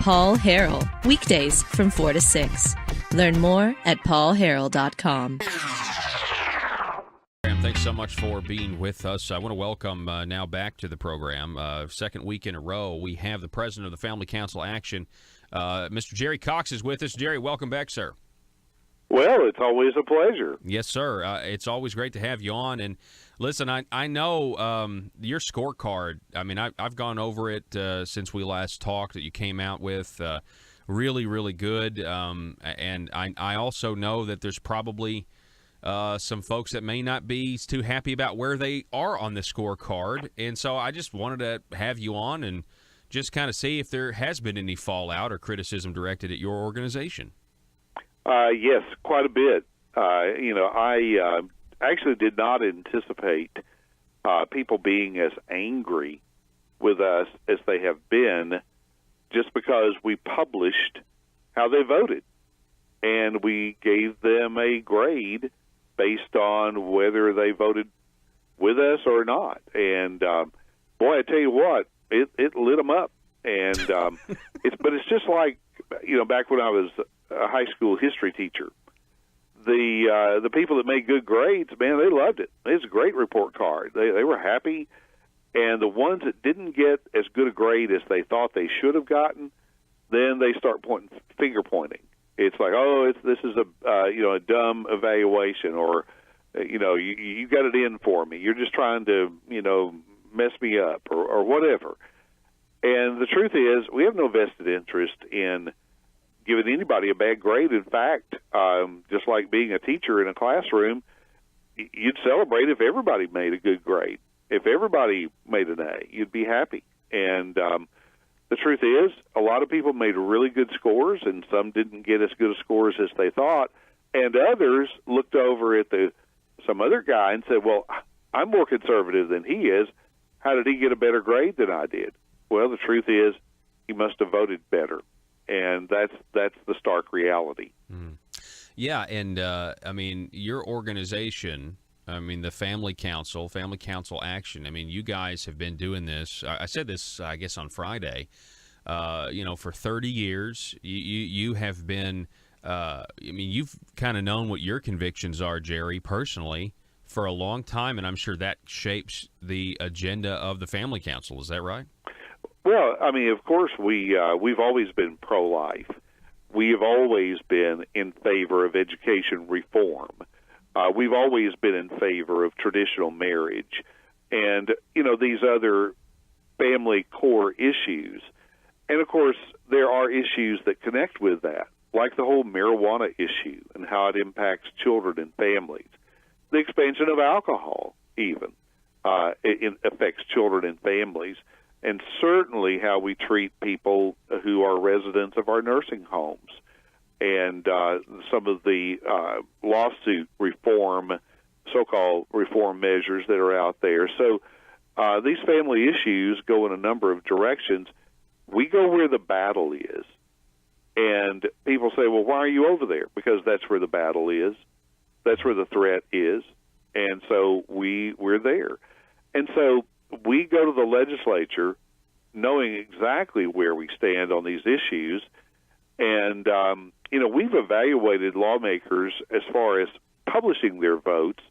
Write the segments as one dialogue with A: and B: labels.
A: Paul Harrell, weekdays from 4 to 6. Learn more at paulharrell.com.
B: Thanks so much for being with us. I want to welcome now back to the program. Second week in a row, we have the president of the Family Council Action. Mr. Jerry Cox is with us. Jerry, welcome back, sir.
C: Well, it's always a pleasure.
B: Yes, sir. It's always great to have you on. And listen, I know your scorecard. I mean, I've gone over it since we last talked that you came out with. Really, really good. And I also know that there's probably some folks that may not be too happy about where they are on the scorecard. And so I just wanted to have you on and just kind of see if there has been any fallout or criticism directed at your organization.
C: Yes, quite a bit. I actually did not anticipate people being as angry with us as they have been just because we published how they voted. And we gave them a grade based on whether they voted with us or not. And, boy, I tell you what, it lit them up. And it's just like, back when I was a high school history teacher, the people that made good grades, man, they loved it. It was a great report card. They were happy. And the ones that didn't get as good a grade as they thought they should have gotten, then they start finger pointing. It's like, this is a dumb evaluation, or you got it in for me. You're just trying to mess me up, or whatever. And the truth is, we have no vested interest in giving anybody a bad grade. In fact, just like being a teacher in a classroom, you'd celebrate if everybody made a good grade. If everybody made an A, you'd be happy. And the truth is, a lot of people made really good scores, and some didn't get as good scores as they thought. And others looked over at some other guy and said, well, I'm more conservative than he is. How did he get a better grade than I did? Well, the truth is, he must have voted better. And that's the stark reality.
B: Mm. Yeah, and, your organization, the Family Council Action, you guys have been doing this. I said this, I guess, on Friday. For 30 years, you have been, you've kind of known what your convictions are, Jerry, personally, for a long time, and I'm sure that shapes the agenda of the Family Council. Is that right?
C: Well, of course, we've always been pro-life. We have always been in favor of education reform. We've always been in favor of traditional marriage and, these other family core issues. And, of course, there are issues that connect with that, like the whole marijuana issue and how it impacts children and families. The expansion of alcohol, even, it affects children and families. And certainly how we treat people who are residents of our nursing homes, and some of the lawsuit reform, so-called reform measures that are out there. So these family issues go in a number of directions. We go where the battle is. And people say, well, why are you over there? Because that's where the battle is. That's where the threat is. And so we're there. And so we go to the legislature knowing exactly where we stand on these issues. And, we've evaluated lawmakers as far as publishing their votes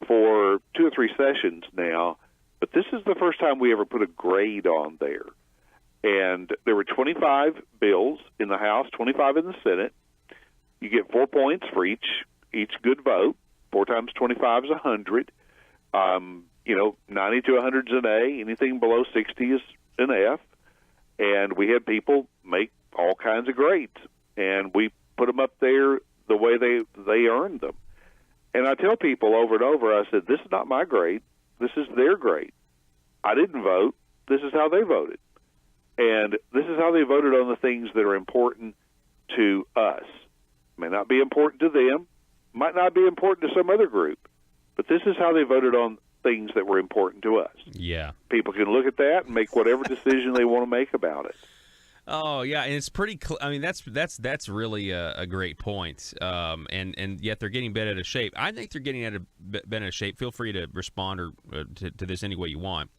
C: for 2 or 3 sessions now, but this is the first time we ever put a grade on there. And there were 25 bills in the House, 25 in the Senate. You get 4 points for each good vote. 4 times 25 is 100. 90 to 100 is an A. Anything below 60 is an F. And we had people make all kinds of grades, and we put them up there the way they earned them. And I tell people over and over, I said, this is not my grade. This is their grade. I didn't vote. This is how they voted. And this is how they voted on the things that are important to us. May not be important to them, might not be important to some other group, but this is how they voted on things that were important to us.
B: Yeah.
C: People can look at that and make whatever decision they want to make about it.
B: Oh yeah, and it's pretty. That's really a great point. And yet they're getting bent out of shape. I think they're getting bent out of shape. Feel free to respond to this any way you want.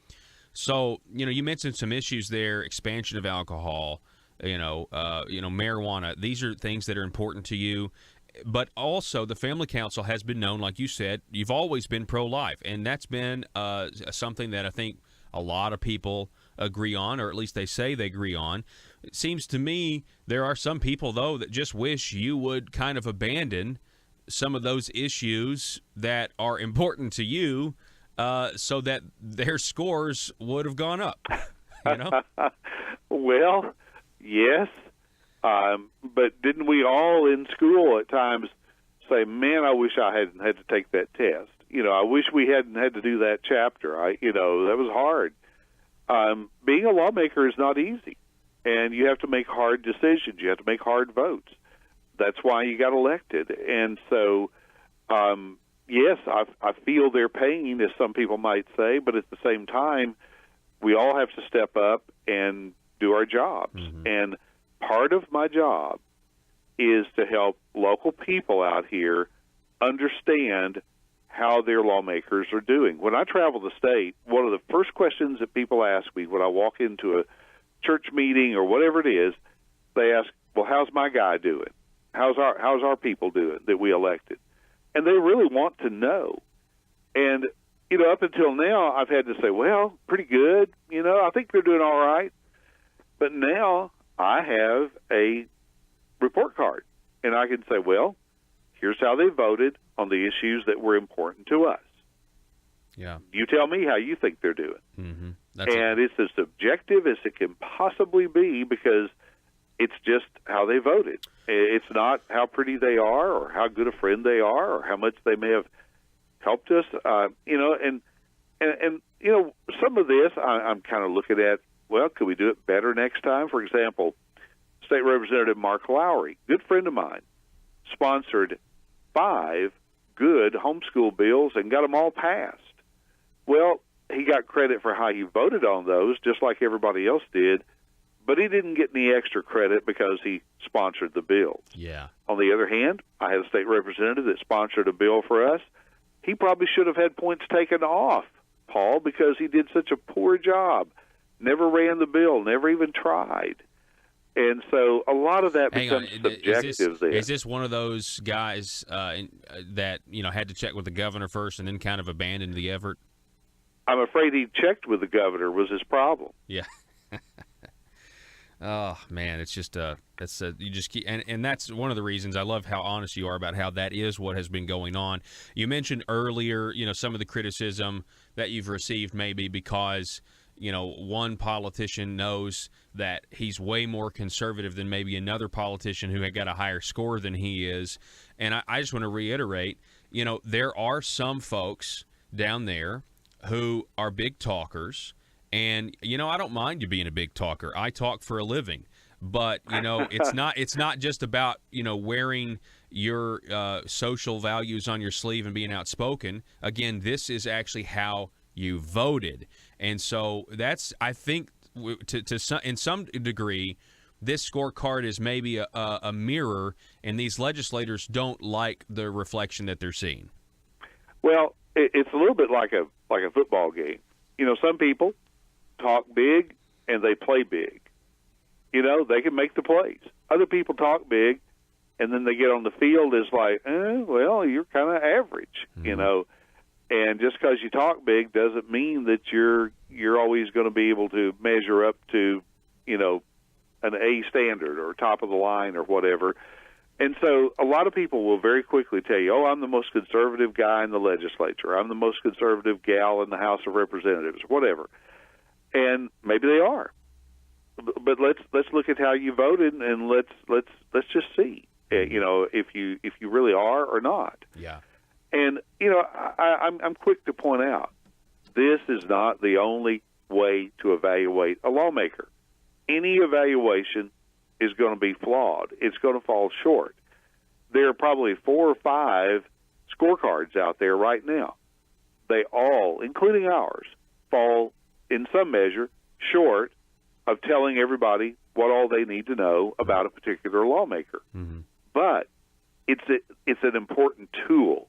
B: So you mentioned some issues there: expansion of alcohol, marijuana. These are things that are important to you. But also, the Family Council has been known, like you said, you've always been pro-life, and that's been something that I think a lot of people agree on, or at least they say they agree on. It seems to me there are some people, though, that just wish you would kind of abandon some of those issues that are important to you so that their scores would have gone up.
C: Well, yes. But didn't we all in school at times say, man, I wish I hadn't had to take that test. I wish we hadn't had to do that chapter. That was hard. Being a lawmaker is not easy, and you have to make hard decisions. You have to make hard votes. That's why you got elected. And so, yes, I feel their pain, as some people might say, but at the same time, we all have to step up and do our jobs. Mm-hmm. And part of my job is to help local people out here understand how their lawmakers are doing. When I travel the state, one of the first questions that people ask me when I walk into a church meeting or whatever it is, they ask, well, how's my guy doing? How's our people doing that we elected? And they really want to know. And, up until now, I've had to say, well, pretty good. I think they're doing all right. But now I have a report card, and I can say, well, here's how they voted on the issues that were important to us.
B: Yeah.
C: You tell me how you think they're doing.
B: Mm-hmm.
C: It's as objective as it can possibly be because it's just how they voted. It's not how pretty they are or how good a friend they are or how much they may have helped us. And some of this I'm kind of looking at, well, could we do it better next time? For example, State Representative Mark Lowry, good friend of mine, sponsored 5 good homeschool bills and got them all passed. Well, he got credit for how he voted on those, just like everybody else did, but he didn't get any extra credit because he sponsored the bills.
B: Yeah.
C: On the other hand, I had a state representative that sponsored a bill for us. He probably should have had points taken off, Paul, because he did such a poor job. Never ran the bill, never even tried. And so a lot of that becomes subjective there.
B: Is this one of those guys that had to check with the governor first and then kind of abandoned the effort?
C: I'm afraid he checked with the governor was his problem.
B: Yeah. Oh man, it's just you just keep and that's one of the reasons I love how honest you are about how that is what has been going on. You mentioned earlier, some of the criticism that you've received maybe because one politician knows that he's way more conservative than maybe another politician who had got a higher score than he is. And I just want to reiterate, there are some folks down there who are big talkers. And, I don't mind you being a big talker. I talk for a living. But, it's not just about, wearing your social values on your sleeve and being outspoken. Again, this is actually how you voted. And so that's, I think, in some degree, this scorecard is maybe a mirror, and these legislators don't like the reflection that they're seeing.
C: Well, it's a little bit like a football game. Some people talk big and they play big. They can make the plays. Other people talk big and then they get on the field is like, well, you're kind of average,
B: Mm-hmm.
C: And just because you talk big doesn't mean that you're always going to be able to measure up to, an A standard or top of the line or whatever. And so a lot of people will very quickly tell you, I'm the most conservative guy in the legislature. I'm the most conservative gal in the House of Representatives, whatever. And maybe they are. But let's look at how you voted and let's just see, if you really are or not.
B: Yeah.
C: And I'm quick to point out this is not the only way to evaluate a lawmaker. Any evaluation is going to be flawed. It's going to fall short. There are probably 4 or 5 scorecards out there right now. They all, including ours, fall in some measure short of telling everybody what all they need to know about a particular lawmaker.
B: Mm-hmm.
C: But it's an important tool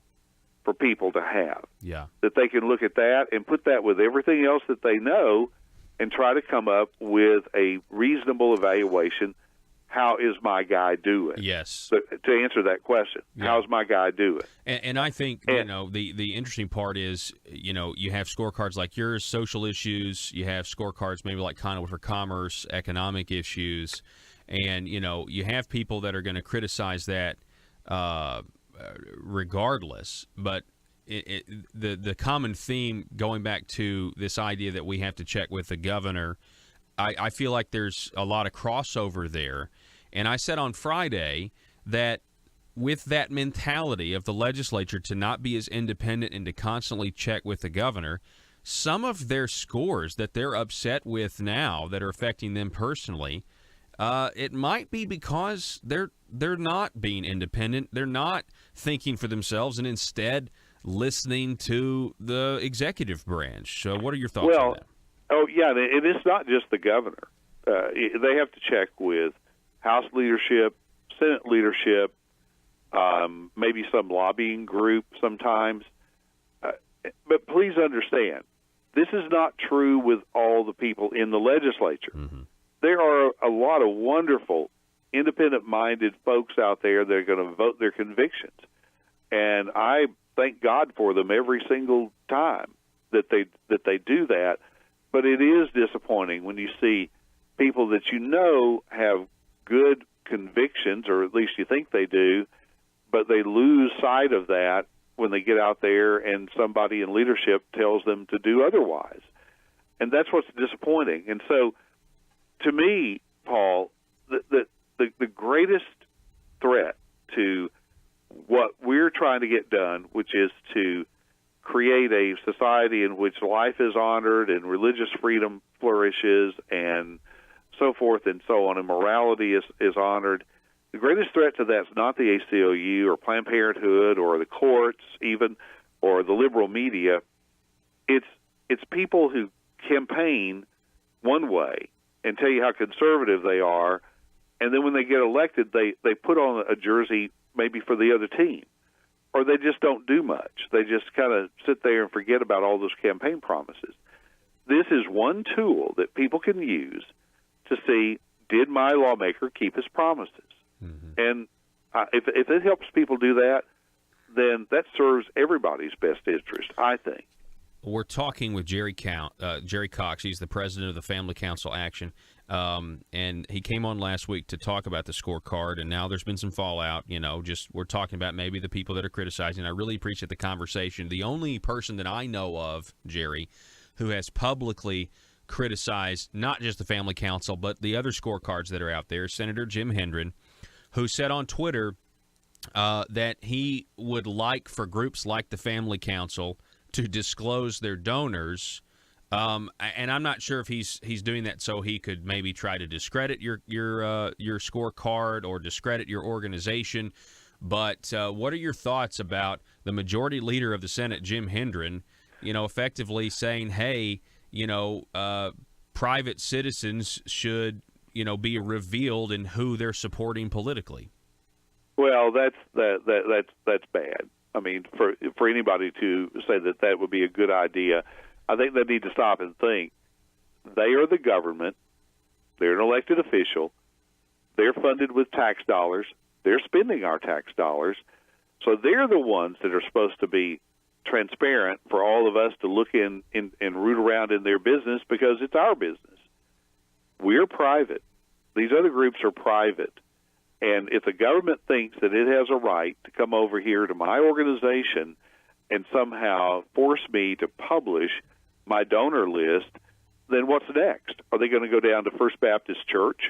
C: for people to have.
B: Yeah.
C: That they can look at that and put that with everything else that they know and try to come up with a reasonable evaluation. How is my guy doing?
B: Yes.
C: So, to answer that question, how's my guy doing?
B: And I think, the interesting part is, you have scorecards like yours, social issues. You have scorecards maybe like kind of for commerce, economic issues. And, you have people that are going to criticize that regardless. But the common theme going back to this idea that we have to check with the governor, I feel like there's a lot of crossover there. And I said on Friday that with that mentality of the legislature to not be as independent and to constantly check with the governor, some of their scores that they're upset with now that are affecting them personally, it might be because they're not being independent. They're not thinking for themselves and instead listening to the executive branch. So what are your thoughts on that?
C: Oh, yeah, and it's not just the governor. They have to check with House leadership, Senate leadership, maybe some lobbying group sometimes. But please understand, this is not true with all the people in the legislature. Mm-hmm. There are a lot of wonderful, independent-minded folks out there that are going to vote their convictions. And I thank God for them every single time that they do that. But it is disappointing when you see people that have good convictions, or at least you think they do, but they lose sight of that when they get out there and somebody in leadership tells them to do otherwise. And that's what's disappointing. And so, to me, Paul, the greatest threat to what we're trying to get done, which is to create a society in which life is honored and religious freedom flourishes and so forth and so on, and morality is honored. The greatest threat to that's not the ACLU or Planned Parenthood or the courts even or the liberal media. It's people who campaign one way and tell you how conservative they are, and then when they get elected, they put on a jersey maybe for the other team. Or they just don't do much. They just kind of sit there and forget about all those campaign promises. This is one tool that people can use to see, did my lawmaker keep his promises? Mm-hmm. And if it helps people do that, then that serves everybody's best interest, I think.
B: We're talking with Jerry Cox. He's the president of the Family Council Action. And he came on last week to talk about the scorecard, and now there's been some fallout. We're talking about maybe the people that are criticizing. I really appreciate the conversation. The only person that I know of, Jerry, who has publicly criticized not just the Family Council, but the other scorecards that are out there, Senator Jim Hendren, who said on Twitter that he would like for groups like the Family Council to disclose their donors. And I'm not sure if he's doing that so he could maybe try to discredit your scorecard or discredit your organization. But what are your thoughts about the majority leader of the Senate, Jim Hendren, effectively saying, hey, private citizens should, be revealed in who they're supporting politically?
C: Well, that's bad. I mean, for anybody to say that would be a good idea, I think they need to stop and think. They are the government. They're an elected official. They're funded with tax dollars. They're spending our tax dollars. So they're the ones that are supposed to be transparent for all of us to look in and root around in their business, because it's our business. We're private. These other groups are private. And if the government thinks that it has a right to come over here to my organization and somehow force me to publish my donor list, then what's next? Are they going to go down to First Baptist Church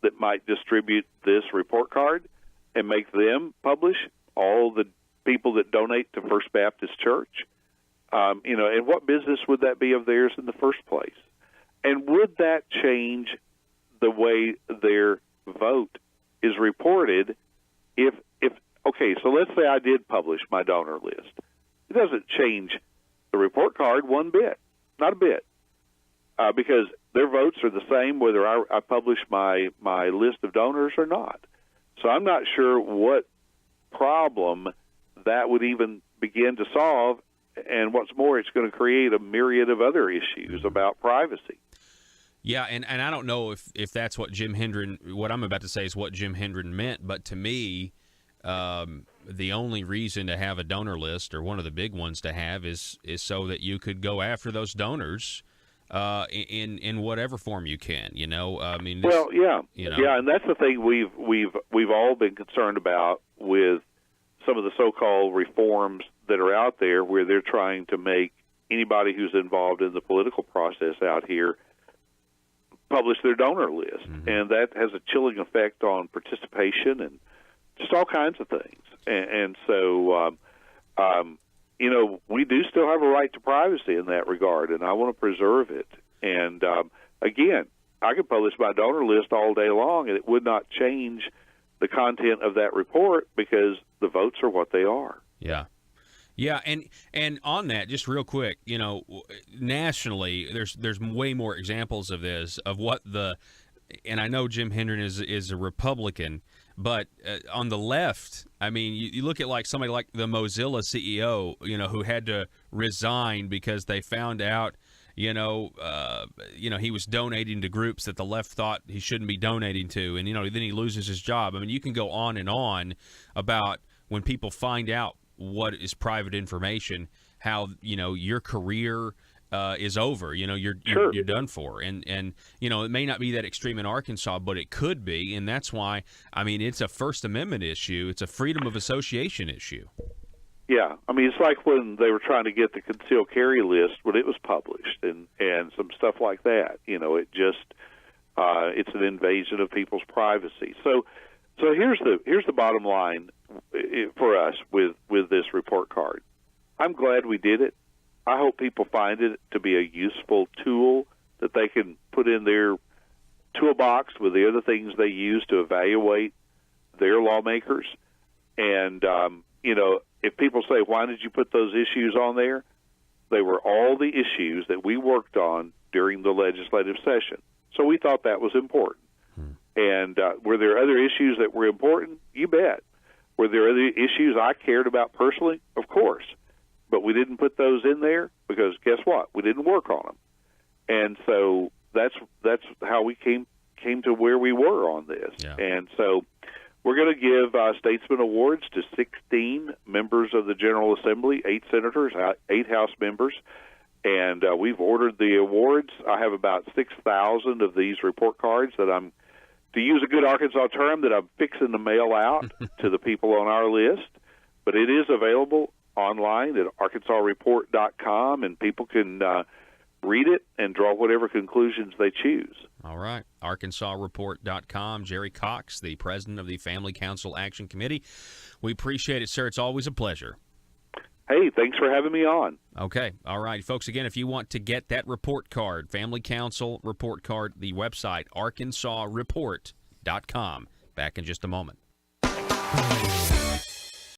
C: that might distribute this report card and make them publish all the people that donate to First Baptist Church? And what business would that be of theirs in the first place? And would that change the way their vote is reported if okay, so let's say I did publish my donor list. It doesn't change the report card one bit, not a bit, because their votes are the same whether I publish my list of donors or not. So I'm not sure what problem that would even begin to solve, and what's more, it's going to create a myriad of other issues about privacy.
B: Yeah, and I don't know if that's what Jim Hendren, what I'm about to say is what Jim Hendren meant, but to me, the only reason to have a donor list, or one of the big ones to have, is so that you could go after those donors in whatever form you can. I mean,
C: and that's the thing we've all been concerned about with some of the so-called reforms that are out there, where they're trying to make anybody who's involved in the political process out here publish their donor list, and that has a chilling effect on participation and just all kinds of things. And so, we do still have a right to privacy in that regard, and I want to preserve it. And again, I could publish my donor list all day long, and it would not change the content of that report because the votes are what they are.
B: Yeah. Yeah, and on that, just real quick, nationally, there's way more examples of this, of what and I know Jim Hendren is a Republican, but on the left, I mean, you look at like somebody like the Mozilla CEO, who had to resign because they found out, he was donating to groups that the left thought he shouldn't be donating to, and then he loses his job. I mean, you can go on and on about when people find out what is private information, how your career is over. You're done for, and it may not be that extreme in Arkansas, but it could be, and that's why it's a First Amendment issue. It's a freedom of association issue.
C: Yeah, it's like when they were trying to get the concealed carry list when it was published, and some stuff like that. It just it's an invasion of people's privacy. So here's the bottom line for us with this report card. I'm glad we did it. I hope people find it to be a useful tool that they can put in their toolbox with the other things they use to evaluate their lawmakers. And, if people say, why did you put those issues on there? They were all the issues that we worked on during the legislative session. So we thought that was important. And were there other issues that were important? You bet. Were there other issues I cared about personally? Of course. But we didn't put those in there because guess what? We didn't work on them. And so that's how we came to where we were on this.
B: Yeah.
C: And so we're going to give Statesman Awards to 16 members of the General Assembly, 8 senators, 8 House members. And we've ordered the awards. I have about 6,000 of these report cards that I'm, to use a good Arkansas term, that I'm fixing to mail out to the people on our list. But it is available online at arkansasreport.com, and people can read it and draw whatever conclusions they choose.
B: All right. arkansasreport.com. Jerry Cox, the president of the Family Council Action Committee. We appreciate it, sir. It's always a pleasure.
C: Hey, thanks for having me on.
B: Okay. All right, folks, again, if you want to get that report card, Family Council report card, the website, arkansasreport.com. Back in just a moment.